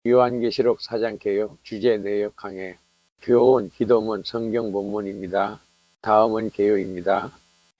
요한계시록 4장 개요. 주제 내역 강해. 교훈, 기도문, 성경 본문입니다. 다음은 개요입니다.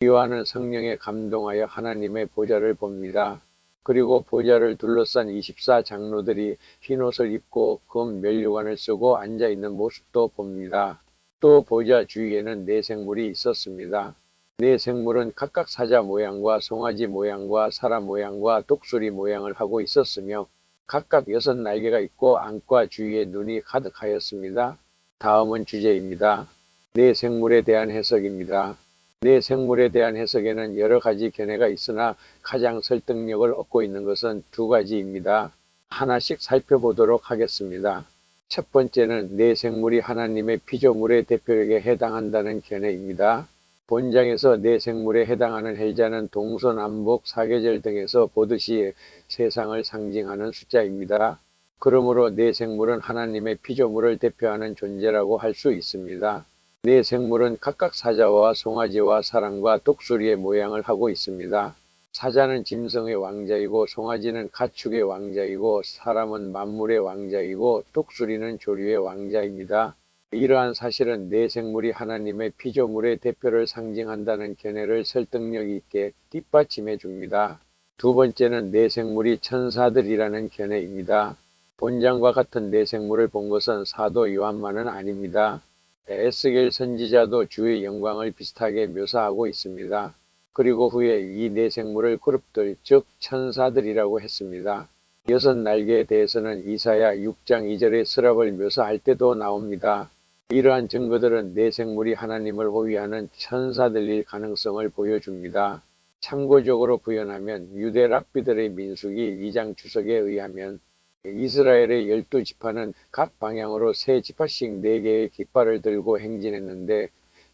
요한은 성령에 감동하여 하나님의 보좌를 봅니다. 그리고 보좌를 둘러싼 24장로들이 흰옷을 입고 금 면류관을 쓰고 앉아있는 모습도 봅니다. 또 보좌 주위에는 네 생물이 있었습니다. 네 생물은 각각 사자 모양과 송아지 모양과 사람 모양과 독수리 모양을 하고 있었으며 각각 6날개가 있고 안과 주위에 눈이 가득하였습니다. 다음은 주제입니다. 네 생물에 대한 해석입니다. 네 생물에 대한 해석에는 여러 가지 견해가 있으나 가장 설득력을 얻고 있는 것은 두 가지입니다. 하나씩 살펴보도록 하겠습니다. 첫 번째는 네 생물이 하나님의 피조물의 대표에게 해당한다는 견해입니다. 본장에서 네 생물에 해당하는 해자는 동서남북 사계절 등에서 보듯이 세상을 상징하는 숫자입니다. 그러므로 네 생물은 하나님의 피조물을 대표하는 존재라고 할 수 있습니다. 네 생물은 각각 사자와 송아지와 사람과 독수리의 모양을 하고 있습니다. 사자는 짐승의 왕자이고 송아지는 가축의 왕자이고 사람은 만물의 왕자이고 독수리는 조류의 왕자입니다. 이러한 사실은 네 생물이 하나님의 피조물의 대표를 상징한다는 견해를 설득력 있게 뒷받침해 줍니다. 두 번째는 네 생물이 천사들이라는 견해입니다. 본장과 같은 네 생물을 본 것은 사도 요한만은 아닙니다. 에스겔 선지자도 주의 영광을 비슷하게 묘사하고 있습니다. 그리고 후에 이 네 생물을 그룹들 즉 천사들이라고 했습니다. 6날개에 대해서는 이사야 6장 2절의 스랍을 묘사할 때도 나옵니다. 이러한 증거들은 네 생물이 하나님을 호위하는 천사들일 가능성을 보여줍니다. 참고적으로 부연하면 유대 랍비들의 민수기 2장 주석에 의하면 이스라엘의 12지파는 각 방향으로 세 지파씩 4개의 깃발을 들고 행진했는데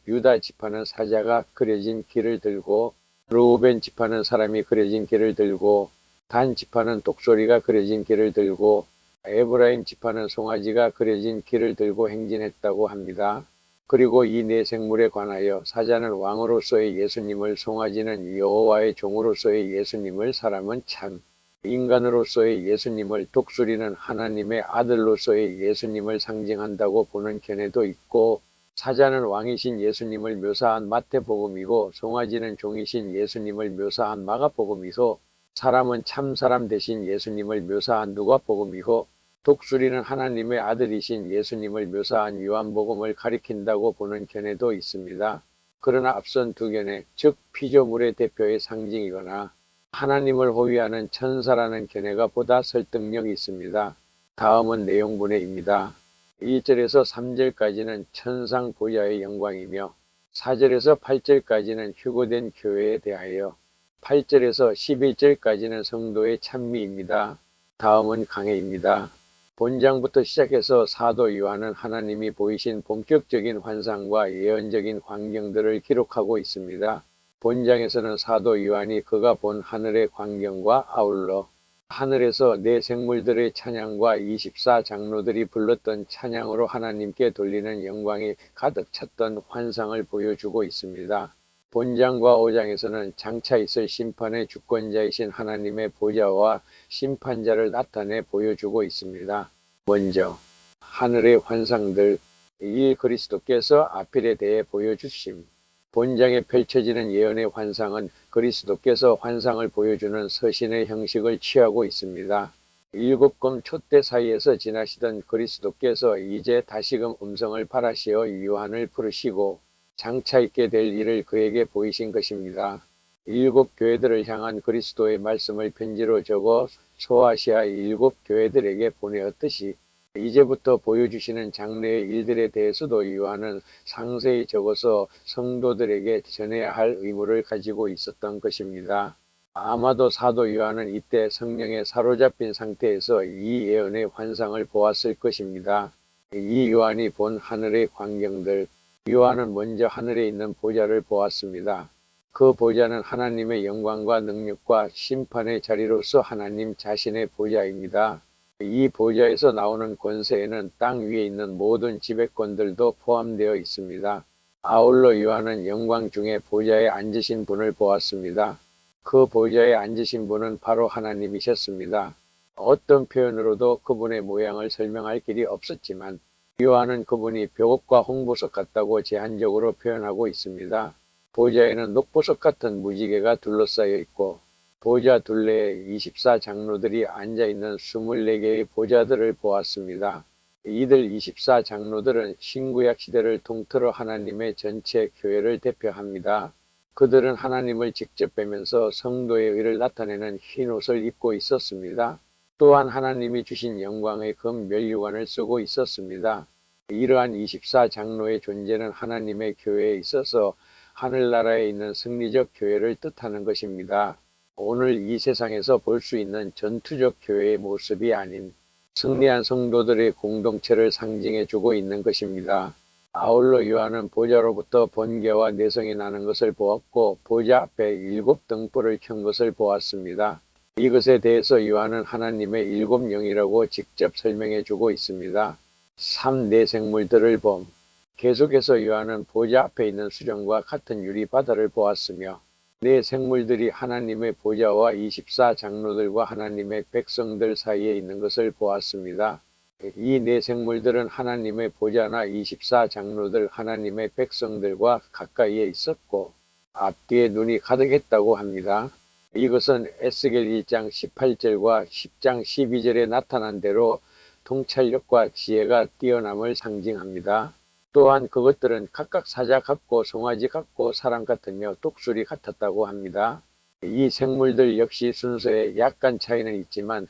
유다 지파는 사자가 그려진 길을 들고 르우벤 지파는 사람이 그려진 길을 들고 단 지파는 독수리가 그려진 길을 들고 에브라임 지파는 송아지가 그려진 길을 들고 행진했다고 합니다. 그리고 이 네 생물에 관하여 사자는 왕으로서의 예수님을, 송아지는 여호와의 종으로서의 예수님을, 사람은 참 인간으로서의 예수님을, 독수리는 하나님의 아들로서의 예수님을 상징한다고 보는 견해도 있고 사자는 왕이신 예수님을 묘사한 마태복음이고 송아지는 종이신 예수님을 묘사한 마가복음이고 사람은 참사람 대신 예수님을 묘사한 누가복음이고 독수리는 하나님의 아들이신 예수님을 묘사한 요한복음을 가리킨다고 보는 견해도 있습니다. 그러나 앞선 두 견해, 즉 피조물의 대표의 상징이거나 하나님을 호위하는 천사라는 견해가 보다 설득력이 있습니다. 다음은 내용분해입니다. 1절에서 3절까지는 천상 보좌의 영광이며 4절에서 8절까지는 휴거된 교회에 대하여 8절에서 11절까지는 성도의 찬미입니다. 다음은 강해입니다. 본장부터 시작해서 사도 요한은 하나님이 보이신 본격적인 환상과 예언적인 광경들을 기록하고 있습니다. 본장에서는 사도 요한이 그가 본 하늘의 광경과 아울러 하늘에서 네 생물들의 찬양과 24장로들이 불렀던 찬양으로 하나님께 돌리는 영광이 가득 찼던 환상을 보여주고 있습니다. 본장과 5장에서는 장차 있을 심판의 주권자이신 하나님의 보좌와 심판자를 나타내 보여주고 있습니다. 먼저 하늘의 환상들, 이 그리스도께서 아필에 대해 보여주심. 본장에 펼쳐지는 예언의 환상은 그리스도께서 환상을 보여주는 서신의 형식을 취하고 있습니다. 7금 촛대 사이에서 지나시던 그리스도께서 이제 다시금 음성을 발하시어 요한을 부르시고 장차 있게 될 일을 그에게 보이신 것입니다. 7 교회들을 향한 그리스도의 말씀을 편지로 적어 소아시아 7 교회들에게 보내었듯이 이제부터 보여주시는 장래의 일들에 대해서도 요한은 상세히 적어서 성도들에게 전해야 할 의무를 가지고 있었던 것입니다. 아마도 사도 요한은 이때 성령에 사로잡힌 상태에서 이 예언의 환상을 보았을 것입니다. 이 요한이 본 하늘의 광경들, 요한은 먼저 하늘에 있는 보좌를 보았습니다. 그 보좌는 하나님의 영광과 능력과 심판의 자리로서 하나님 자신의 보좌입니다. 이 보좌에서 나오는 권세에는 땅 위에 있는 모든 지배권들도 포함되어 있습니다. 아울러 요한은 영광 중에 보좌에 앉으신 분을 보았습니다. 그 보좌에 앉으신 분은 바로 하나님이셨습니다. 어떤 표현으로도 그분의 모양을 설명할 길이 없었지만 요한은 그분이 벽옥과 홍보석 같다고 제한적으로 표현하고 있습니다. 보좌에는 녹보석 같은 무지개가 둘러싸여 있고 보좌 둘레에 24장로들이 앉아있는 24개의 보좌들을 보았습니다. 이들 24장로들은 신구약 시대를 통틀어 하나님의 전체 교회를 대표합니다. 그들은 하나님을 직접 뵈면서 성도의 의를 나타내는 흰 옷을 입고 있었습니다. 또한 하나님이 주신 영광의 금 면류관을 쓰고 있었습니다. 이러한 24장로의 존재는 하나님의 교회에 있어서 하늘나라에 있는 승리적 교회를 뜻하는 것입니다. 오늘 이 세상에서 볼 수 있는 전투적 교회의 모습이 아닌 승리한 성도들의 공동체를 상징해주고 있는 것입니다. 아울러 요한은 보좌로부터 번개와 내성이 나는 것을 보았고 보좌 앞에 7등불을 켠 것을 보았습니다. 이것에 대해서 요한은 하나님의 7영이라고 직접 설명해주고 있습니다. 3내생물들을 봄. 계속해서 요한은 보좌 앞에 있는 수정과 같은 유리바다를 보았으며 네 생물들이 하나님의 보좌와 24장로들과 하나님의 백성들 사이에 있는 것을 보았습니다. 이 네 생물들은 하나님의 보좌나 24장로들 하나님의 백성들과 가까이에 있었고 앞뒤에 눈이 가득했다고 합니다. 이것은 에스겔 1장 18절과 10장 12절에 나타난 대로 통찰력과 지혜가 뛰어남을 상징합니다. 또한 그것들은 각각 사자 같고 송아지 같고 사람 같으며 독수리 같았다고 합니다. 이 생물들 역시 순서에 약간 차이는 있지만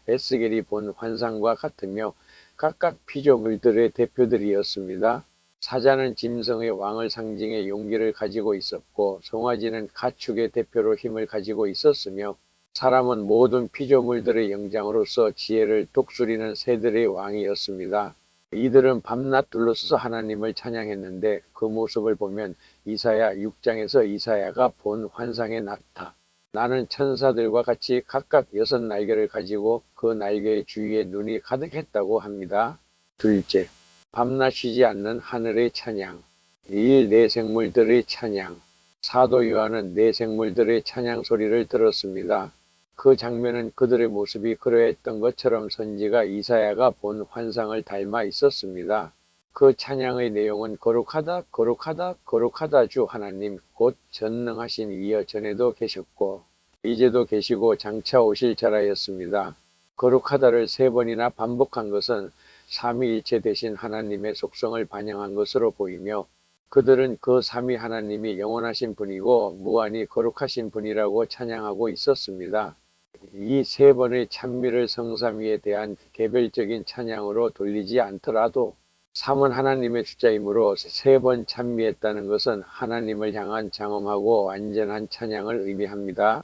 에스겔이 본 환상과 같으며 각각 피조물들의 대표들이었습니다. 사자는 짐승의 왕을 상징해 용기를 가지고 있었고 송아지는 가축의 대표로 힘을 가지고 있었으며 사람은 모든 피조물들의 영장으로서 지혜를 독수리는 새들의 왕이었습니다. 이들은 밤낮 둘러서서 하나님을 찬양했는데 그 모습을 보면 이사야 6장에서 이사야가 본 환상의 나타 나는 천사들과 같이 각각 6날개를 가지고 그 날개 주위에 눈이 가득했다고 합니다. 둘째, 밤낮 쉬지 않는 하늘의 찬양. 이 네 생물들의 찬양. 사도 요한은 네 생물들의 찬양 소리를 들었습니다. 그 장면은 그들의 모습이 그러했던 것처럼 선지자 이사야가 본 환상을 닮아 있었습니다. 그 찬양의 내용은 거룩하다 거룩하다 거룩하다 주 하나님 곧 전능하신 이여 전에도 계셨고 이제도 계시고 장차 오실 자라였습니다. 거룩하다를 3번이나 반복한 것은 삼위일체 되신 하나님의 속성을 반영한 것으로 보이며 그들은 그 삼위 하나님이 영원하신 분이고 무한히 거룩하신 분이라고 찬양하고 있었습니다. 이 3번의 찬미를 성삼위에 대한 개별적인 찬양으로 돌리지 않더라도 3은 하나님의 숫자이므로 3번 찬미했다는 것은 하나님을 향한 장엄하고 완전한 찬양을 의미합니다.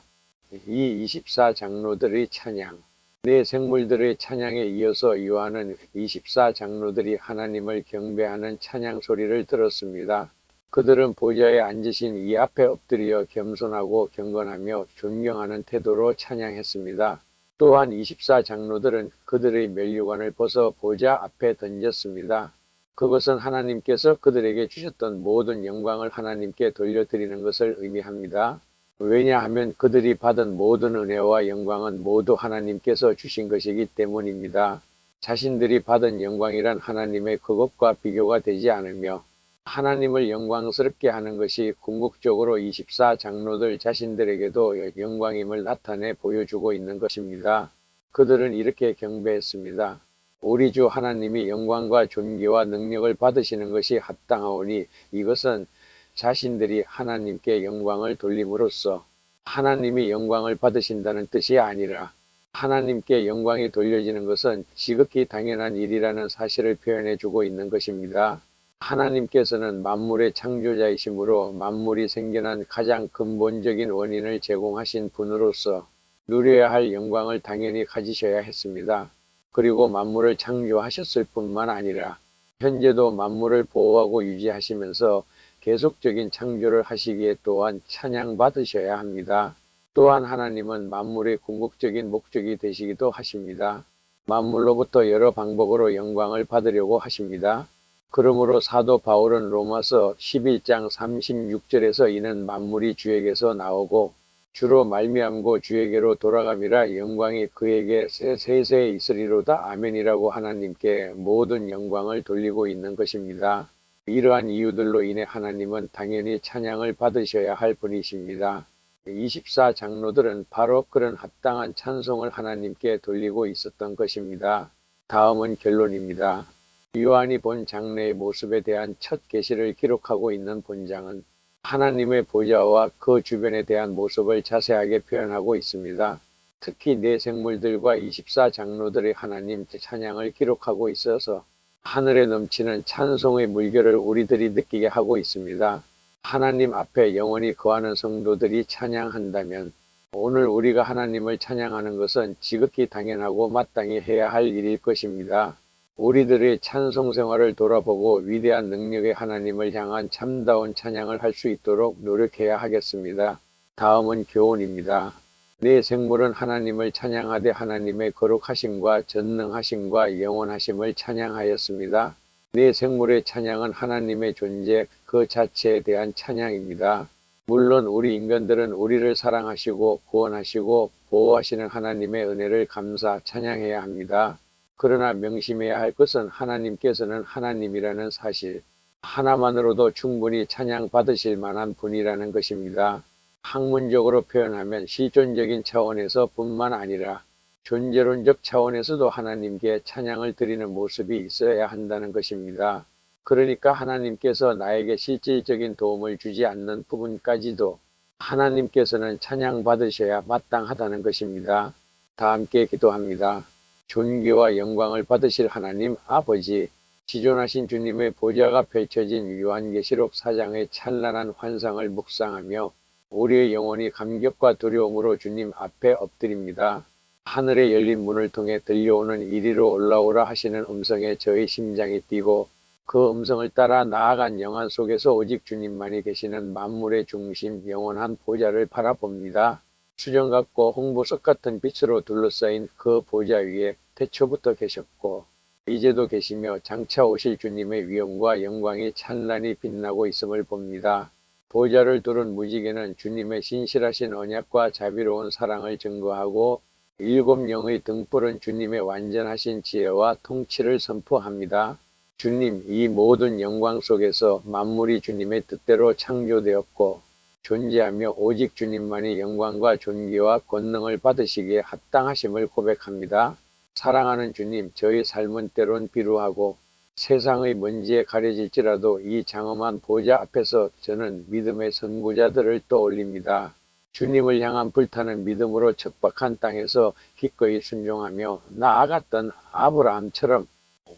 이 24장로들의 찬양, 네 생물들의 찬양에 이어서 요한은 24장로들이 하나님을 경배하는 찬양 소리를 들었습니다. 그들은 보좌에 앉으신 이 앞에 엎드려 겸손하고 경건하며 존경하는 태도로 찬양했습니다. 또한 24장로들은 그들의 면류관을 벗어 보좌 앞에 던졌습니다. 그것은 하나님께서 그들에게 주셨던 모든 영광을 하나님께 돌려드리는 것을 의미합니다. 왜냐하면 그들이 받은 모든 은혜와 영광은 모두 하나님께서 주신 것이기 때문입니다. 자신들이 받은 영광이란 하나님의 그것과 비교가 되지 않으며 하나님을 영광스럽게 하는 것이 궁극적으로 24장로들 자신들에게도 영광임을 나타내 보여주고 있는 것입니다. 그들은 이렇게 경배했습니다. 우리 주 하나님이 영광과 존귀와 능력을 받으시는 것이 합당하오니 이것은 자신들이 하나님께 영광을 돌림으로써 하나님이 영광을 받으신다는 뜻이 아니라 하나님께 영광이 돌려지는 것은 지극히 당연한 일이라는 사실을 표현해 주고 있는 것입니다. 하나님께서는 만물의 창조자이시므로 만물이 생겨난 가장 근본적인 원인을 제공하신 분으로서 누려야 할 영광을 당연히 가지셔야 했습니다. 그리고 만물을 창조하셨을 뿐만 아니라 현재도 만물을 보호하고 유지하시면서 계속적인 창조를 하시기에 또한 찬양받으셔야 합니다. 또한 하나님은 만물의 궁극적인 목적이 되시기도 하십니다. 만물로부터 여러 방법으로 영광을 받으려고 하십니다. 그러므로 사도 바울은 로마서 11장 36절에서 이는 만물이 주에게서 나오고 주로 말미암고 주에게로 돌아감이라 영광이 그에게 세세에 있으리로다. 아멘이라고 하나님께 모든 영광을 돌리고 있는 것입니다. 이러한 이유들로 인해 하나님은 당연히 찬양을 받으셔야 할 분이십니다. 24 장로들은 바로 그런 합당한 찬송을 하나님께 돌리고 있었던 것입니다. 다음은 결론입니다. 요한이 본 장래의 모습에 대한 첫 계시를 기록하고 있는 본장은 하나님의 보좌와 그 주변에 대한 모습을 자세하게 표현하고 있습니다. 특히 네 생물들과 24 장로들의 하나님 찬양을 기록하고 있어서 하늘에 넘치는 찬송의 물결을 우리들이 느끼게 하고 있습니다. 하나님 앞에 영원히 거하는 성도들이 찬양한다면 오늘 우리가 하나님을 찬양하는 것은 지극히 당연하고 마땅히 해야 할 일일 것입니다. 우리들의 찬송 생활을 돌아보고 위대한 능력의 하나님을 향한 참다운 찬양을 할 수 있도록 노력해야 하겠습니다. 다음은 교훈입니다. 네 생물은 하나님을 찬양하되 하나님의 거룩하심과 전능하심과 영원하심을 찬양하였습니다. 네 생물의 찬양은 하나님의 존재 그 자체에 대한 찬양입니다. 물론 우리 인간들은 우리를 사랑하시고 구원하시고 보호하시는 하나님의 은혜를 감사 찬양해야 합니다. 그러나 명심해야 할 것은 하나님께서는 하나님이라는 사실 하나만으로도 충분히 찬양받으실 만한 분이라는 것입니다. 학문적으로 표현하면 실존적인 차원에서 뿐만 아니라 존재론적 차원에서도 하나님께 찬양을 드리는 모습이 있어야 한다는 것입니다. 그러니까 하나님께서 나에게 실질적인 도움을 주지 않는 부분까지도 하나님께서는 찬양받으셔야 마땅하다는 것입니다. 다 함께 기도합니다. 존귀와 영광을 받으실 하나님 아버지, 지존하신 주님의 보좌가 펼쳐진 요한계시록 4장의 찬란한 환상을 묵상하며 우리의 영혼이 감격과 두려움으로 주님 앞에 엎드립니다. 하늘에 열린 문을 통해 들려오는 이리로 올라오라 하시는 음성에 저의 심장이 뛰고 그 음성을 따라 나아간 영안 속에서 오직 주님만이 계시는 만물의 중심 영원한 보좌를 바라봅니다. 수정 같고 홍보석 같은 빛으로 둘러싸인 그 보좌 위에 태초부터 계셨고 이제도 계시며 장차 오실 주님의 위엄과 영광이 찬란히 빛나고 있음을 봅니다. 보좌를 두른 무지개는 주님의 신실하신 언약과 자비로운 사랑을 증거하고 일곱 영의 등불은 주님의 완전하신 지혜와 통치를 선포합니다. 주님, 이 모든 영광 속에서 만물이 주님의 뜻대로 창조되었고 존재하며 오직 주님만이 영광과 존귀와 권능을 받으시기에 합당하심을 고백합니다. 사랑하는 주님, 저희 삶은 때론 비루하고 세상의 먼지에 가려질지라도 이 장엄한 보좌 앞에서 저는 믿음의 선구자들을 떠올립니다. 주님을 향한 불타는 믿음으로 척박한 땅에서 기꺼이 순종하며 나아갔던 아브라함처럼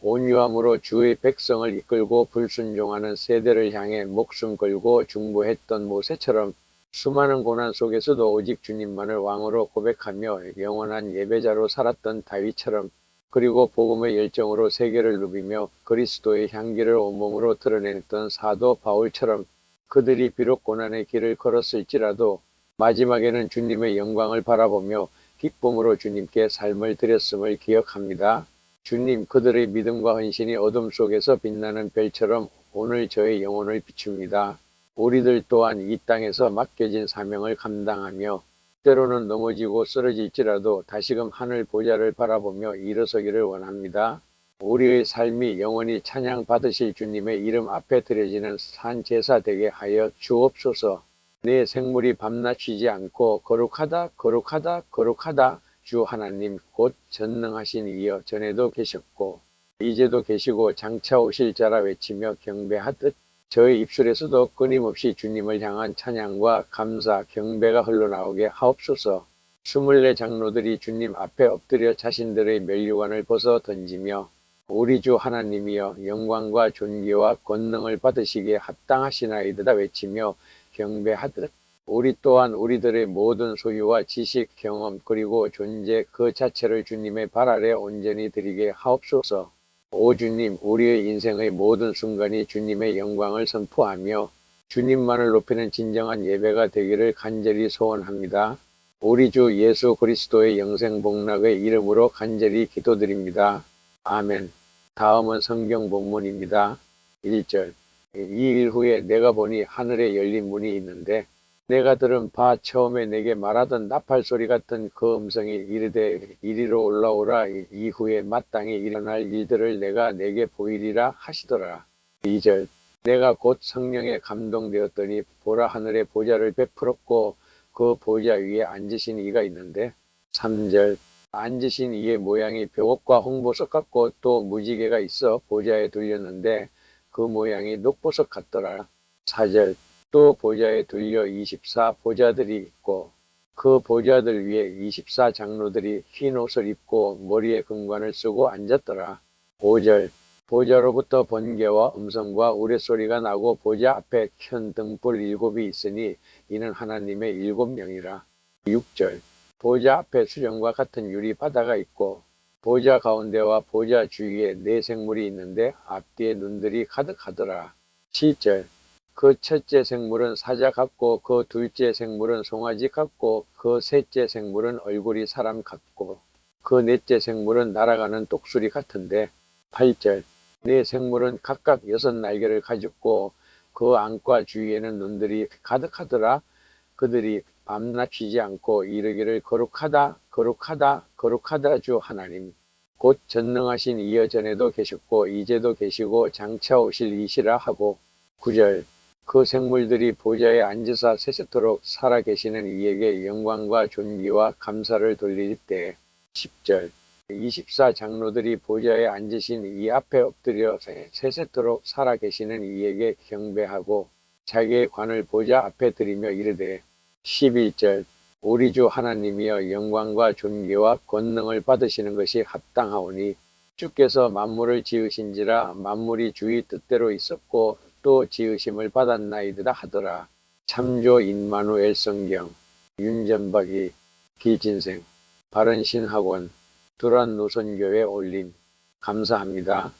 온유함으로 주의 백성을 이끌고 불순종하는 세대를 향해 목숨 걸고 중보했던 모세처럼 수많은 고난 속에서도 오직 주님만을 왕으로 고백하며 영원한 예배자로 살았던 다윗처럼 그리고 복음의 열정으로 세계를 누비며 그리스도의 향기를 온몸으로 드러냈던 사도 바울처럼 그들이 비록 고난의 길을 걸었을지라도 마지막에는 주님의 영광을 바라보며 기쁨으로 주님께 삶을 드렸음을 기억합니다. 주님, 그들의 믿음과 헌신이 어둠 속에서 빛나는 별처럼 오늘 저의 영혼을 비춥니다. 우리들 또한 이 땅에서 맡겨진 사명을 감당하며 때로는 넘어지고 쓰러질지라도 다시금 하늘 보좌를 바라보며 일어서기를 원합니다. 우리의 삶이 영원히 찬양 받으실 주님의 이름 앞에 드려지는 산제사 되게 하여 주옵소서. 내 생물이 밤낮 쉬지 않고 거룩하다 거룩하다 거룩하다 주 하나님 곧 전능하신 이여 전에도 계셨고 이제도 계시고 장차 오실 자라 외치며 경배하듯 저의 입술에서도 끊임없이 주님을 향한 찬양과 감사, 경배가 흘러나오게 하옵소서. 24 장로들이 주님 앞에 엎드려 자신들의 면류관을 벗어 던지며 우리 주 하나님이여 영광과 존귀와 권능을 받으시기에 합당하시나이다 외치며 경배하듯 우리 또한 우리들의 모든 소유와 지식, 경험 그리고 존재 그 자체를 주님의 발 아래 온전히 드리게 하옵소서. 오 주님, 우리의 인생의 모든 순간이 주님의 영광을 선포하며 주님만을 높이는 진정한 예배가 되기를 간절히 소원합니다. 우리 주 예수 그리스도의 영생복락의 이름으로 간절히 기도드립니다. 아멘. 다음은 성경 본문입니다. 1절. 이 일 후에 내가 보니 하늘에 열린 문이 있는데 내가 들은 바 처음에 내게 말하던 나팔 소리 같은 그 음성이 이르되 이리로 올라오라. 이후에 마땅히 일어날 일들을 내가 내게 보이리라 하시더라. 2절 내가 곧 성령에 감동되었더니 보라 하늘에 보좌를 베풀었고 그 보좌 위에 앉으신 이가 있는데 3절 앉으신 이의 모양이 벽옥과 홍보석 같고 또 무지개가 있어 보좌에 둘렸는데 그 모양이 녹보석 같더라. 4절 또 보좌에 둘려 24 보좌들이 있고 그 보좌들 위에 24 장로들이 흰 옷을 입고 머리에 금관을 쓰고 앉았더라. 5절 보좌로부터 번개와 음성과 우레소리가 나고 보좌 앞에 켠 등불 7이 있으니 이는 하나님의 7명이라. 6절 보좌 앞에 수정과 같은 유리 바다가 있고 보좌 가운데와 보좌 주위에 네 생물이 있는데 앞뒤에 눈들이 가득하더라. 7절 그 첫째 생물은 사자 같고 그 둘째 생물은 송아지 같고 그 셋째 생물은 얼굴이 사람 같고 그 넷째 생물은 날아가는 독수리 같은데 8절 네 생물은 각각 6날개를 가졌고 그 안과 주위에는 눈들이 가득하더라. 그들이 밤낮 쉬지 않고 이르기를 거룩하다 거룩하다 거룩하다 주 하나님 곧 전능하신 이여 전에도 계셨고 이제도 계시고 장차 오실 이시라 하고 9절 그 생물들이 보좌에 앉으사 세세토록 살아계시는 이에게 영광과 존귀와 감사를 돌릴 때 10절 24 장로들이 보좌에 앉으신 이 앞에 엎드려 세세토록 살아계시는 이에게 경배하고 자기의 관을 보좌 앞에 드리며 이르되 11절 우리 주 하나님이여 영광과 존귀와 권능을 받으시는 것이 합당하오니 주께서 만물을 지으신지라 만물이 주의 뜻대로 있었고 또 지으심을 받았나이다 하더라. 참조 임마누엘 성경 윤전박이 기진생 바른신학원 두란노선교회 올림 감사합니다.